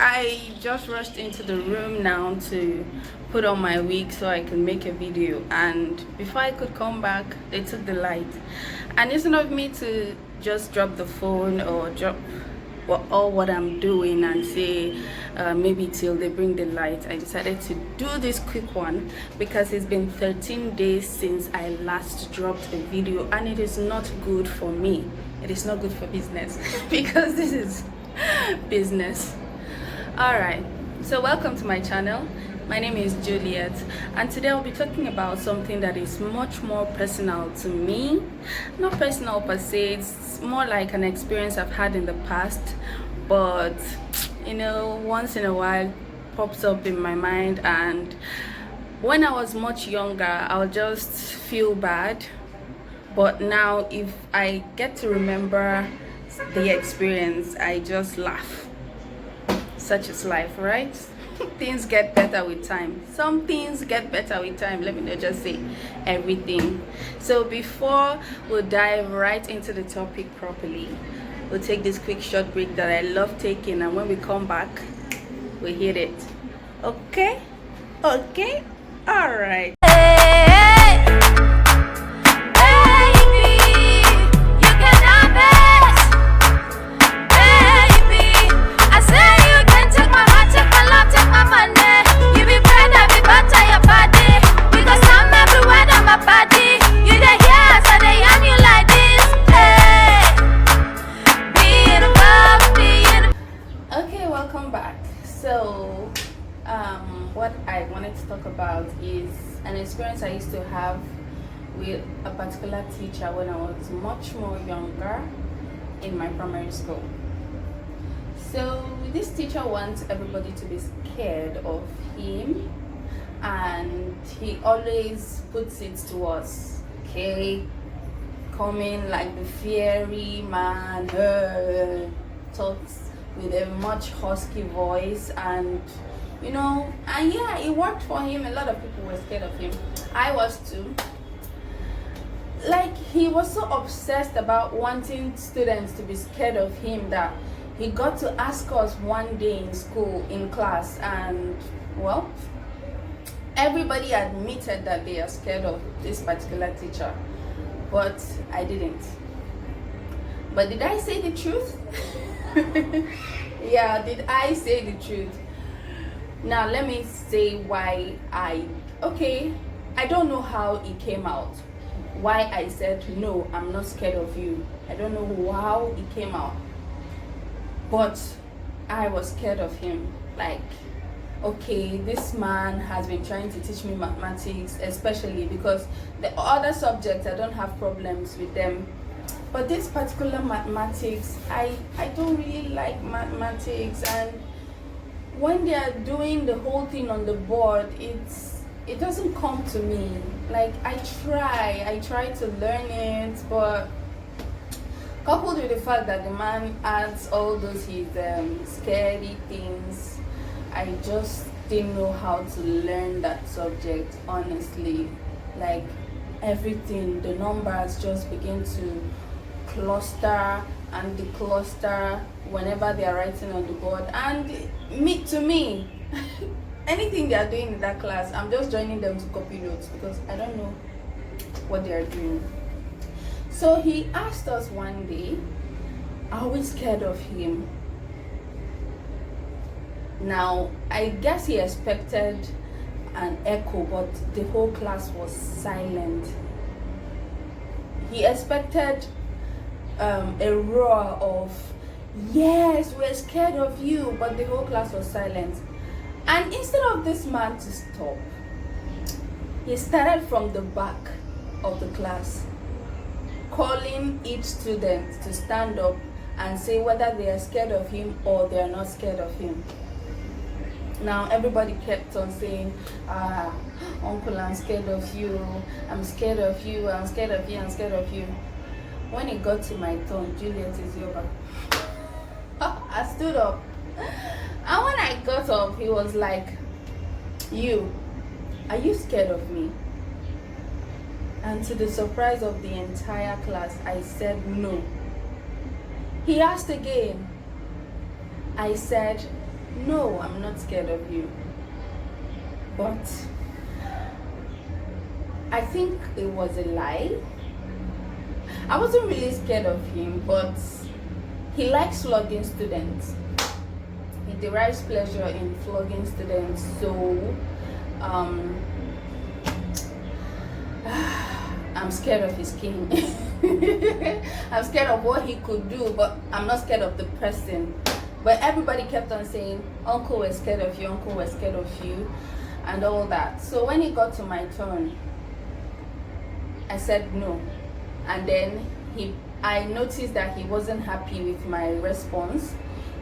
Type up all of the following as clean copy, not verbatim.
I just rushed into the room now to put on my wig so I can make a video, and before I could come back they took the light. And instead of me to just drop the phone or drop all what I'm doing and say maybe till they bring the light, I decided to do this quick one because it's been 13 days since I last dropped a video, and it is not good for me. It is not good for business because this is business. All right, so welcome to my channel. My name is Juliet, and today I'll be talking about something that is much more personal to me. Not personal per se, it's more like an experience I've had in the past, but you know, once in a while pops up in my mind. And when I was much younger, I'll just feel bad, but now if I get to remember the experience, I just laugh. Such is life, right? Things get better with time. Some things get better with time. Let me not just say everything. So before we dive right into the topic properly, we'll take this quick short break that I love taking, and when we come back, we hit it. Okay? Okay? All right. What I wanted to talk about is an experience I used to have with a particular teacher when I was much more younger in my primary school. So this teacher wants everybody to be scared of him, and he always puts it to us, okay, coming like the fairy man, talks with a much husky voice, and you know, and yeah, it worked for him. A lot of people were scared of him. I was too. Like, he was so obsessed about wanting students to be scared of him that he got to ask us one day in school, in class, and well, everybody admitted that they are scared of this particular teacher, but I didn't. But did I say the truth? Yeah, did I say the truth? Now let me say why I don't know how it came out, why I said no, I'm not scared of you. I don't know how it came out, but I was scared of him. Like, okay, this man has been trying to teach me mathematics, especially because the other subjects I don't have problems with them, but this particular mathematics, I don't really like mathematics. And when they are doing the whole thing on the board, it doesn't come to me. Like, I try to learn it, but coupled with the fact that the man adds all those his scary things, I just didn't know how to learn that subject, honestly. Like, everything, the numbers just begin to cluster and decluster whenever they are writing on the board. And to me anything they are doing in that class, I'm just joining them to copy notes because I don't know what they are doing. So he asked us one day, are we scared of him? Now I guess he expected an echo, but the whole class was silent. He expected a roar of yes, we're scared of you, but the whole class was silent. And instead of this man to stop, he started from the back of the class, calling each student to stand up and say whether they are scared of him or they are not scared of him. Now everybody kept on saying, uncle, I'm scared of you, I'm scared of you, I'm scared of you, I'm scared of you. When it got to my turn, Juliet is over. I stood up, and when I got up, he was like, are you scared of me? And to the surprise of the entire class, I said no. He asked again. I said, No, I'm not scared of you. But I think it was a lie. I wasn't really scared of him, but he likes flogging students. He derives pleasure in flogging students. So um, I'm scared of his king. I'm scared of what he could do, but I'm not scared of the person. But everybody kept on saying, Uncle was scared of you, Uncle was scared of you, and all that. So when it got to my turn, I said no. And then I noticed that he wasn't happy with my response.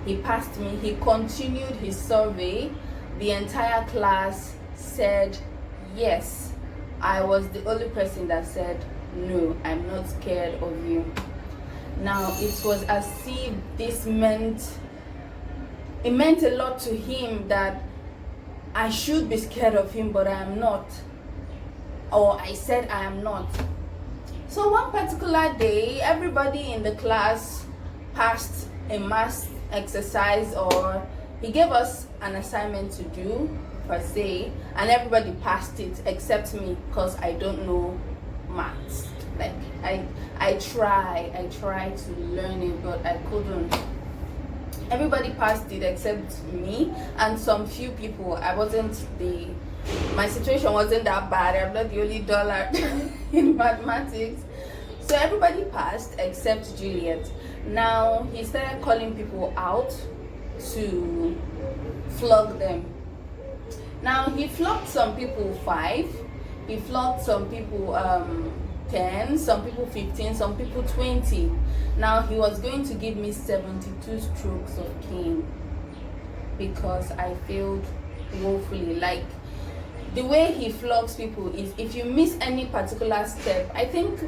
He passed me. He continued his survey. The entire class said yes. I was the only person that said no, I'm not scared of you. Now it was as if this meant a lot to him, that I should be scared of him, but I am not. Or I said I am not. So one particular day, everybody in the class passed a math exercise, or he gave us an assignment to do per se, and everybody passed it except me, because I don't know maths. Like I try to learn it, but I couldn't. Everybody passed it except me and some few people. My situation wasn't that bad. I'm not the only dollar in mathematics. So everybody passed except Juliet. Now he started calling people out to flog them. Now he flogged some people 5. He flogged some people 10, some people 15, some people 20. Now he was going to give me 72 strokes of cane because I failed woefully. Like, the way he flogs people is, if you miss any particular step, I think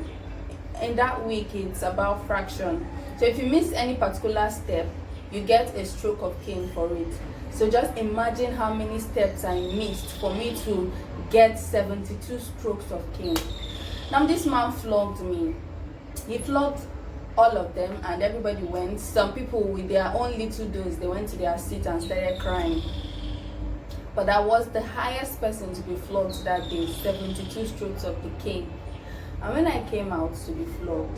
in that week it's about fraction. So if you miss any particular step, you get a stroke of cane for it. So just imagine how many steps I missed for me to get 72 strokes of cane. Now this man flogged me. He flogged all of them and everybody went. Some people with their own little dose, they went to their seat and started crying. But I was the highest person to be flogged that day, 72 strokes of the cane. And when I came out to be flogged,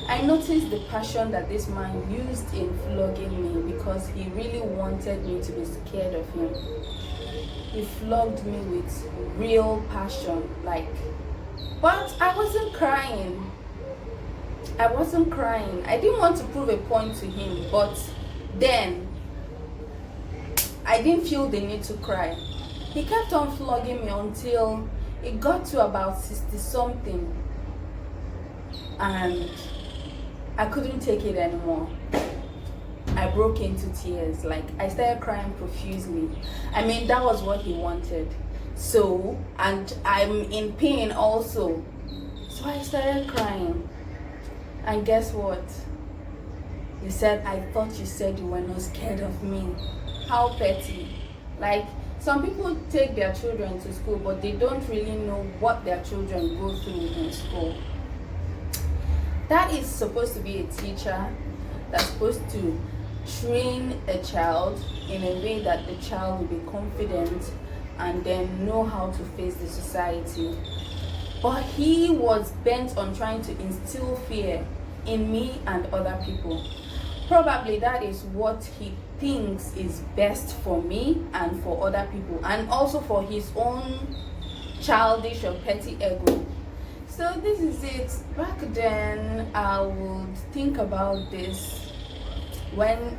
I noticed the passion that this man used in flogging me, because he really wanted me to be scared of him. He flogged me with real passion, but I wasn't crying. I didn't want to prove a point to him, but then I didn't feel the need to cry. He kept on flogging me until it got to about 60 something, and I couldn't take it anymore. I broke into tears. I started crying profusely. I mean, that was what he wanted. So, and I'm in pain also. So I started crying. And guess what? He said, I thought you said you were not scared of me. How petty. Some people take their children to school, but they don't really know what their children go through in school. That is supposed to be a teacher that's supposed to train a child in a way that the child will be confident and then know how to face the society. But he was bent on trying to instill fear in me and other people. Probably that is what he thinks is best for me and for other people, and also for his own childish or petty ego. So this is it. Back then, I would think about this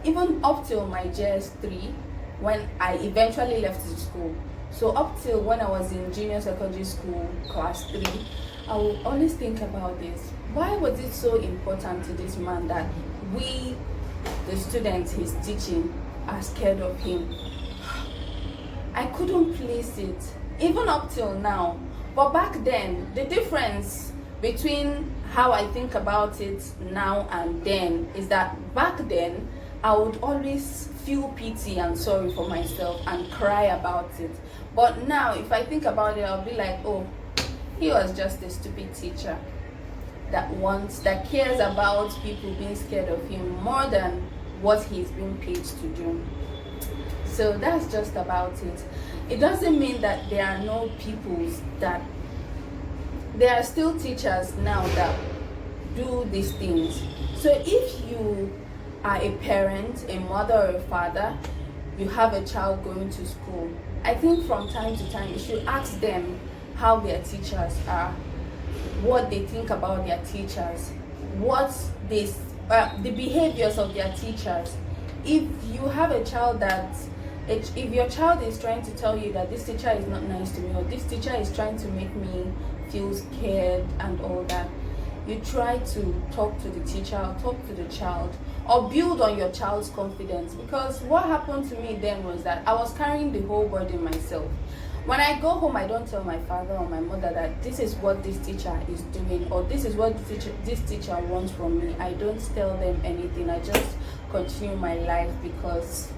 even up till my JS3, when I eventually left the school. So up till when I was in junior secondary school, class 3, I would always think about this. Why was it so important to this man that we, the students he's teaching, are scared of him? I couldn't place it, even up till now. But back then, the difference between how I think about it now and then is that back then, I would always feel pity and sorry for myself and cry about it. But now, if I think about it, I'll be like, oh, he was just a stupid teacher that cares about people being scared of him more than what he's being paid to do. So that's just about it. It doesn't mean that there are no peoples that there are still teachers now that do these things. So if you are a parent, a mother or a father, you have a child going to school, I think from time to time you should ask them how their teachers are, what they think about their teachers, what they the behaviors of their teachers. If you have a child that if your child is trying to tell you that this teacher is not nice to me, or this teacher is trying to make me feel scared and all that, you try to talk to the teacher or talk to the child, or build on your child's confidence. Because what happened to me then was that I was carrying the whole burden myself. When I go home, I don't tell my father or my mother that this is what this teacher is doing, or this is what this teacher wants from me. I don't tell them anything. I just continue my life because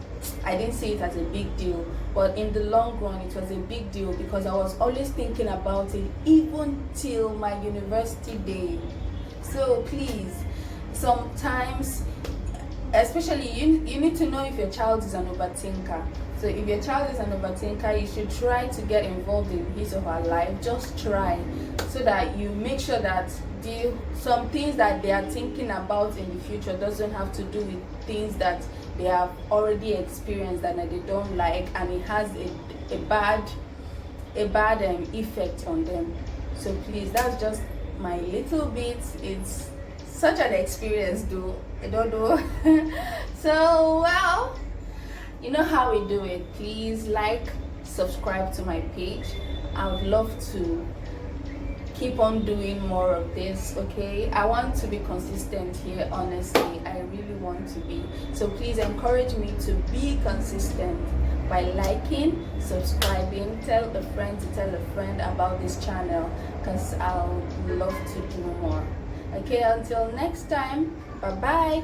I didn't see it as a big deal. But in the long run, it was a big deal because I was always thinking about it, even till my university day. So please, sometimes, especially you need to know if your child is an overthinker. So if your child is an overthinker, you should try to get involved in his or her life. Just try, so that you make sure that some things that they are thinking about in the future doesn't have to do with things that they have already experienced and that they don't like, and it has a bad effect on them. So please, that's just my little bit. It's such an experience though, I don't know. So well, you know how we do it. Please like, subscribe to my page. I would love to keep on doing more of this. Okay, I want to be consistent here, honestly. I really want to be. So please encourage me to be consistent by liking, subscribing, tell a friend to tell a friend about this channel, because I would love to do more. Okay, until next time, bye bye.